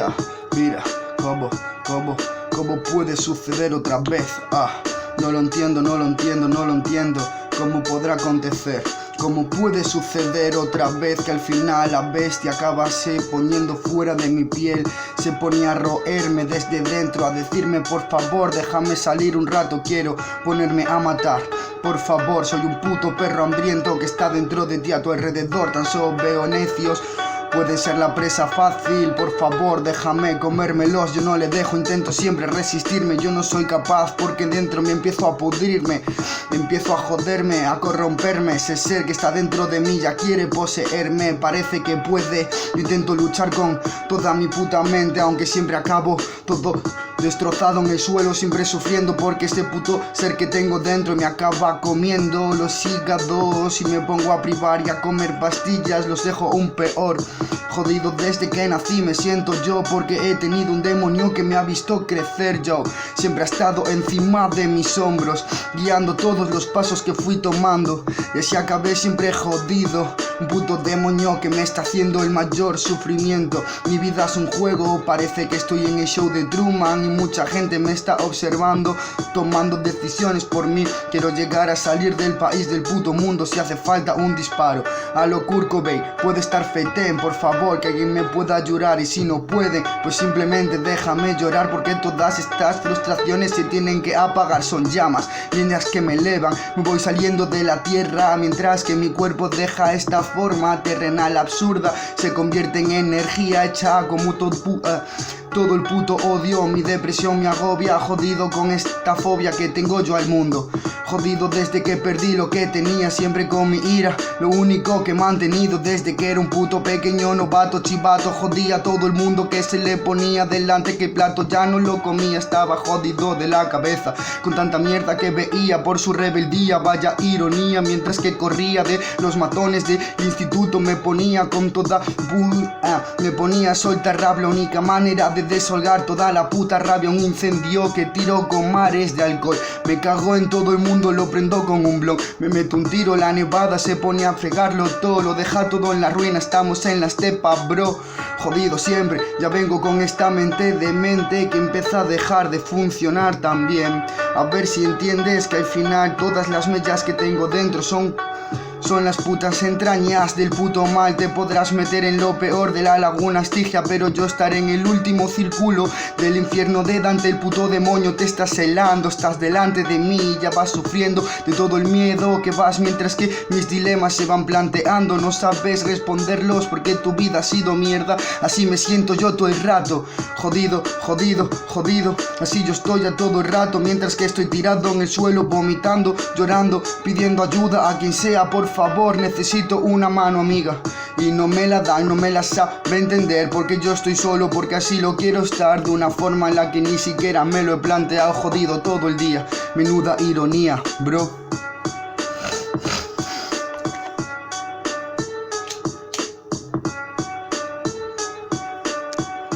Ya, mira, ¿cómo puede suceder otra vez? No lo entiendo, no lo entiendo, no lo entiendo. ¿Cómo podrá acontecer? ¿Cómo puede suceder otra vez que al final la bestia acabase poniendo fuera de mi piel? Se ponía a roerme desde dentro, a decirme por favor déjame salir un rato, quiero ponerme a matar. Por favor, soy un puto perro hambriento que está dentro de ti, a tu alrededor tan solo veo necios. Puede ser la presa fácil, por favor déjame comérmelos. Yo no le dejo, intento siempre resistirme. Yo no soy capaz porque dentro me empiezo a pudrirme. Empiezo a joderme, a corromperme. Ese ser que está dentro de mí ya quiere poseerme. Parece que puede, yo intento luchar con toda mi puta mente, aunque siempre acabo todo destrozado en el suelo, siempre sufriendo porque este puto ser que tengo dentro me acaba comiendo los hígados. Y me pongo a privar y a comer pastillas, los dejo aún peor. Jodido desde que nací me siento yo, porque he tenido un demonio que me ha visto crecer yo. Siempre ha estado encima de mis hombros, guiando todos los pasos que fui tomando. Y así acabé siempre jodido. Un puto demonio que me está haciendo el mayor sufrimiento. Mi vida es un juego, parece que estoy en el show de Truman y mucha gente me está observando, tomando decisiones por mí. Quiero llegar a salir del país, del puto mundo, si hace falta un disparo. A lo Kurt Cobain, puede estar feten, por favor, que alguien me pueda ayudar. Y si no puede, pues simplemente déjame llorar, porque todas estas frustraciones se tienen que apagar. Son llamas, líneas que me elevan. Me voy saliendo de la tierra, mientras que mi cuerpo deja esta forma terrenal absurda. Se convierte en energía hecha como todo el puto odio. Mi depresión me agobia, jodido con esta fobia que tengo yo al mundo. Jodido desde que perdí lo que tenía, siempre con mi ira, lo único que he mantenido desde que era un puto pequeño novato chivato. Jodía a todo el mundo que se le ponía delante, que el plato ya no lo comía. Estaba jodido de la cabeza con tanta mierda que veía por su rebeldía. Vaya ironía, mientras que corría de los matones del instituto me ponía con toda me ponía a soltar rap. La única manera de desahogar toda la puta rabia, un incendio que tiró con mares de alcohol. Me cago en todo el mundo, lo prendo con un blog. Me meto un tiro, la nevada se pone a fregarlo todo, lo deja todo en la ruina, estamos en la estepa, bro. Jodido siempre, ya vengo con esta mente demente que empieza a dejar de funcionar también. A ver si entiendes que al final todas las mellas que tengo dentro son las putas entrañas del puto mal. Te podrás meter en lo peor de la laguna Estigia, pero yo estaré en el último círculo del infierno de Dante. El puto demonio te está celando, estás delante de mí, ya vas sufriendo de todo el miedo que vas, mientras que mis dilemas se van planteando. No sabes responderlos porque tu vida ha sido mierda. Así me siento yo todo el rato, jodido, jodido, jodido. Así yo estoy a todo el rato, mientras que estoy tirado en el suelo, vomitando, llorando, pidiendo ayuda a quien sea. Por favor, necesito una mano amiga, y no me la dan, no me la sabe entender, porque yo estoy solo, porque así lo quiero estar, de una forma en la que ni siquiera me lo he planteado. Jodido todo el día, menuda ironía, bro.